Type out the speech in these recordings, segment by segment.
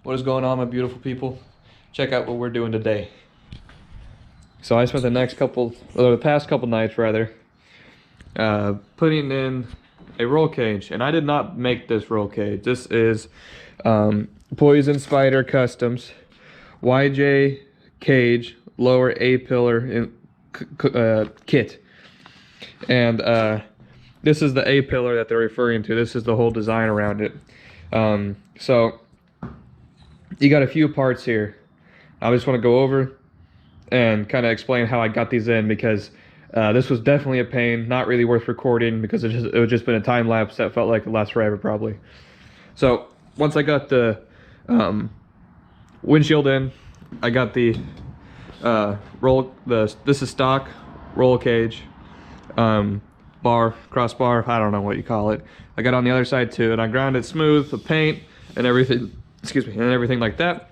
What is going on, my beautiful people? Check out what we're doing today. So I spent the past couple nights rather, putting in a roll cage, and I did not make this roll cage. This is Poison Spyder Customs YJ cage lower A pillar in, kit, and this is the A pillar that they're referring to. This is the whole design around it. So you got a few parts here. I just want to go over and kind of explain how I got these in, because this was definitely a pain, not really worth recording, because it would just been a time lapse that felt like it lasts forever probably. So once I got the windshield in, I got the this is stock roll cage, crossbar, I don't know what you call it. I got on the other side too, and I ground it smooth, the paint and everything, excuse me, and everything like that.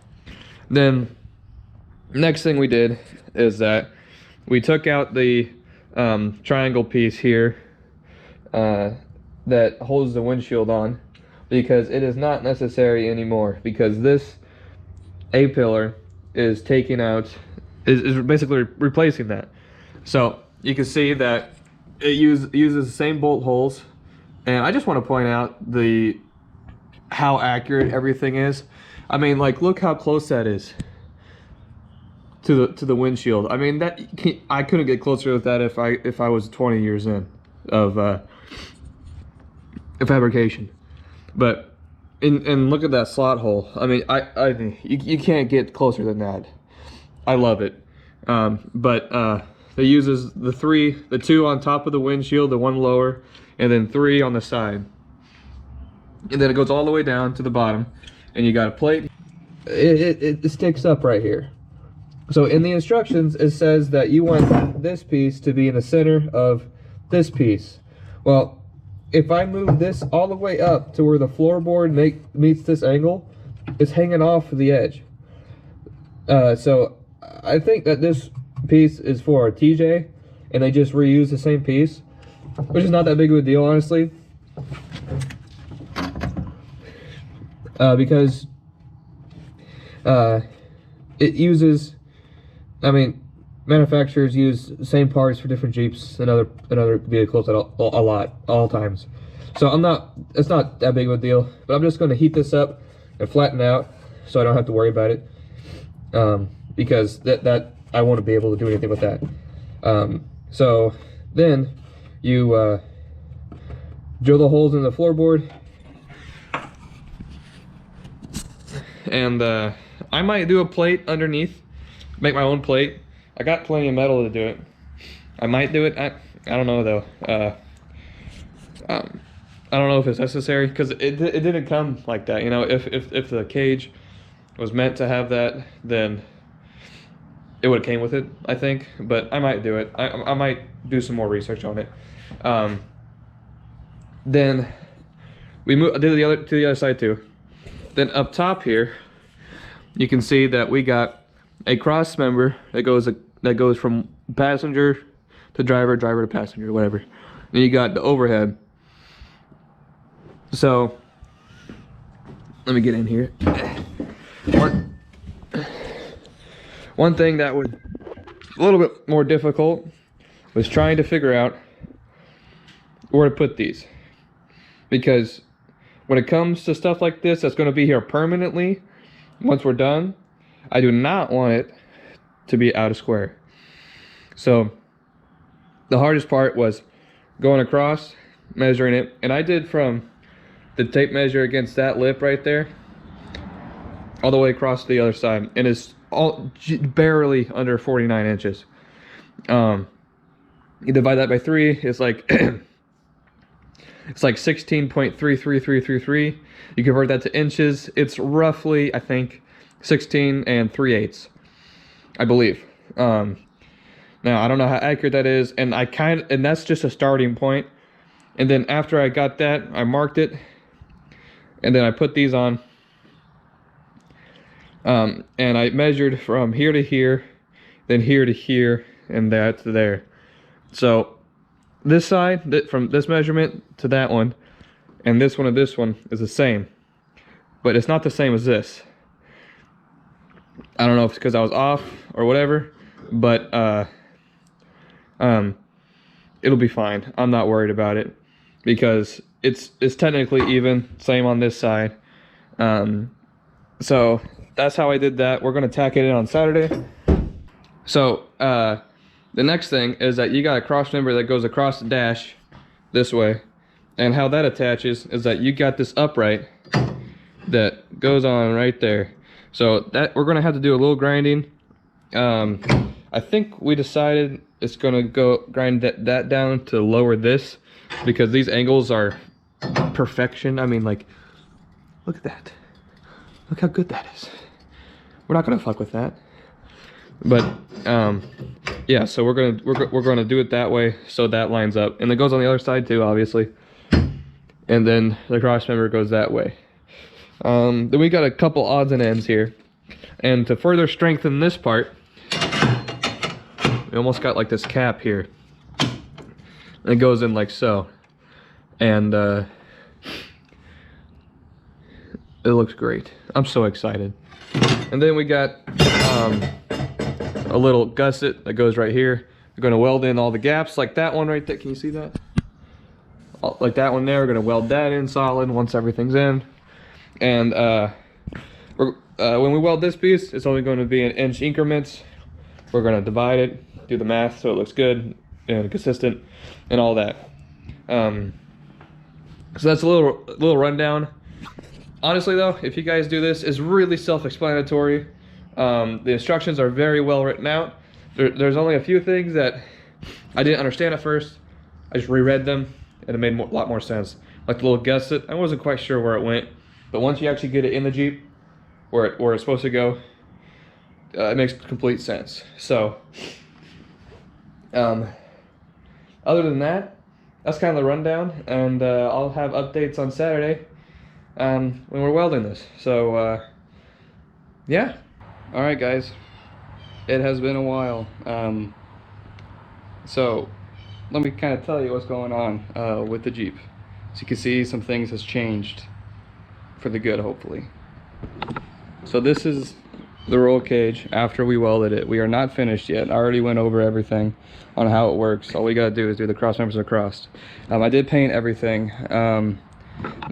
Then next thing we did is that we took out the triangle piece here that holds the windshield on, because it is not necessary anymore, because this A pillar is taking out, is basically replacing that. So you can see that it uses the same bolt holes, and I just want to point out how accurate everything is. I mean, like, look how close that is to the windshield. I mean, I couldn't get closer with that if I was 20 years in of fabrication. But and look at that slot hole. I mean, you can't get closer than that. I love it. But it uses the two on top of the windshield, the one lower, and then 3 on the side. And then it goes all the way down to the bottom, and you got a plate. It sticks up right here. So in the instructions, it says that you want this piece to be in the center of this piece. Well, if I move this all the way up to where the floorboard meets this angle, it's hanging off the edge. So I think that this piece is for a TJ, and they just reuse the same piece, which is not that big of a deal, honestly. Because it uses, I mean, manufacturers use the same parts for different Jeeps and other vehicles all times. So it's not that big of a deal, but I'm just going to heat this up and flatten out so I don't have to worry about it, because that I won't be able to do anything with that. So then you drill the holes in the floorboard, and I might do a plate underneath, make my own plate. I got plenty of metal to do it. I might do it. I don't know though. I don't know if it's necessary, because it didn't come like that. You know, if the cage was meant to have that, then it would have came with it, I think. But I might do it. I might do some more research on it. Then we did to the other side too. Then up top here, you can see that we got a cross member that goes from passenger to driver, driver to passenger, whatever. And you got the overhead. So let me get in here. One thing that was a little bit more difficult was trying to figure out where to put these, because when it comes to stuff like this that's going to be here permanently once we're done, I do not want it to be out of square. So the hardest part was going across, measuring it, and I did from the tape measure against that lip right there all the way across to the other side, and it's all barely under 49 inches. You divide that by 3, it's like it's like 16.33333. You convert that to inches, it's roughly, I think, 16 3/8, I believe. Now I don't know how accurate that is, and that's just a starting point. And then after I got that, I marked it, and then I put these on, and I measured from here to here, then here to here, and that to there. So this side, from this measurement to that one, and this one to this one is the same, but it's not the same as this. I don't know if it's because I was off or whatever, but it'll be fine. I'm not worried about it because it's technically even. Same on this side. So that's how I did that. We're gonna tack it in on Saturday. So the next thing is that you got a cross member that goes across the dash this way, and how that attaches is that you got this upright that goes on right there. So that we're gonna have to do a little grinding. I think we decided it's gonna go grind that down to lower this because these angles are perfection. I mean, like, look at that. Look how good that is. We're not gonna fuck with that. But yeah, so we're gonna do it that way so that lines up, and it goes on the other side too, obviously. And then the cross member goes that way. Then we got a couple odds and ends here, and to further strengthen this part, we almost got like this cap here. And it goes in like so, and it looks great. I'm so excited. And then we got a little gusset that goes right here. We're going to weld in all the gaps like that one right there. Can you see that? Like that one there. We're going to weld that in solid once everything's in. And when we weld this piece, it's only going to be in inch increments. We're going to divide it, do the math so it looks good and consistent and all that. So that's a little rundown. Honestly though, if you guys do this, it's really self-explanatory. The instructions are very well written out. There's only a few things that I didn't understand at first. I just reread them and it made a lot more sense. Like the little gusset, I wasn't quite sure where it went, but once you actually get it in the Jeep, where it's supposed to go, it makes complete sense. So, other than that, that's kind of the rundown, and I'll have updates on Saturday when we're welding this. So, yeah. All right, guys. It has been a while. So, let me kind of tell you what's going on with the Jeep. So you can see some things has changed for the good, hopefully. So this is the roll cage after we welded it. We are not finished yet. I already went over everything on how it works. All we gotta do is do the cross members across. I did paint everything.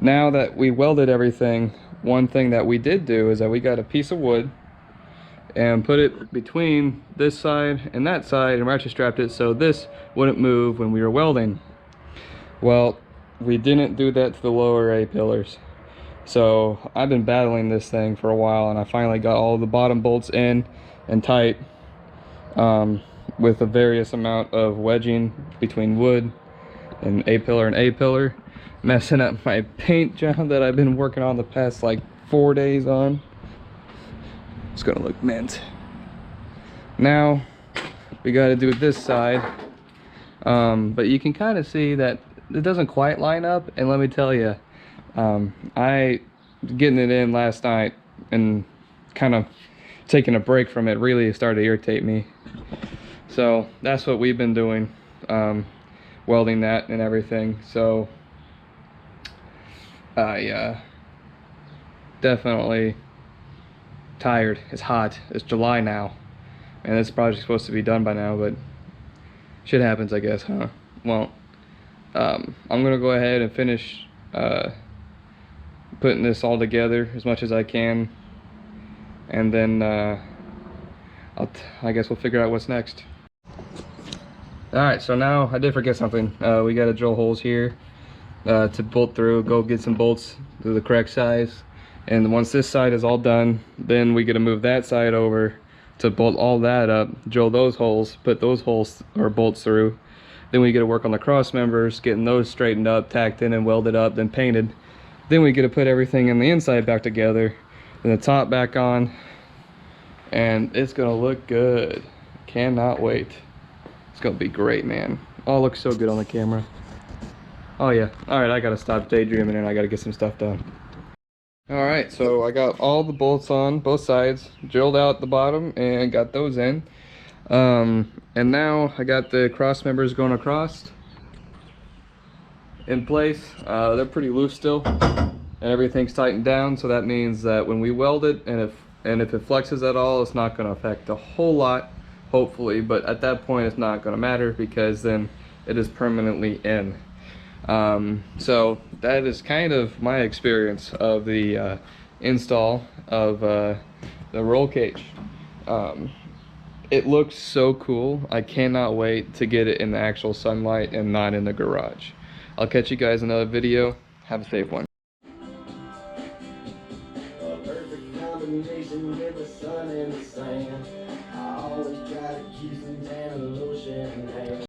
Now that we welded everything, one thing that we did do is that we got a piece of wood and put it between this side and that side and ratchet strapped it so this wouldn't move when we were welding. Well, we didn't do that to the lower A-pillars. So I've been battling this thing for a while, and I finally got all the bottom bolts in and tight with a various amount of wedging between wood and A-pillar, messing up my paint job that I've been working on the past like 4 days on. It's gonna look mint. Now we got to do this side, but you can kind of see that it doesn't quite line up, and let me tell you, I getting it in last night and kind of taking a break from it really started to irritate me. So that's what we've been doing, welding that and everything. So definitely tired. It's hot. It's July now, and this project's supposed to be done by now, but shit happens, I guess, huh? Well, I'm gonna go ahead and finish putting this all together as much as I can, and then I guess we'll figure out what's next. Alright, so now I did forget something. We got to drill holes here to bolt through, go get some bolts to the correct size, and once this side is all done, then we get to move that side over to bolt all that up, drill those holes, put those holes or bolts through. Then we get to work on the cross members, getting those straightened up, tacked in and welded up, then painted. Then we get to put everything in the inside back together, and the top back on, and it's gonna look good. Cannot wait. It's gonna be great, man. Oh, it looks so good on the camera. Oh yeah. All right, I gotta stop daydreaming and I gotta get some stuff done. All right, so I got all the bolts on both sides, drilled out the bottom and got those in. And now I got the cross members going across in place. They're pretty loose still, and everything's tightened down, so that means that when we weld it and And if it flexes at all, it's not going to affect a whole lot, hopefully, but at that point it's not going to matter because then it is permanently in. So that is kind of my experience of the install of the roll cage. It looks so cool. I cannot wait to get it in the actual sunlight and not in the garage. I'll catch you guys in another video. Have a safe one. A perfect combination with the sun and the sand. I always try to keep some tan and lotion in hand.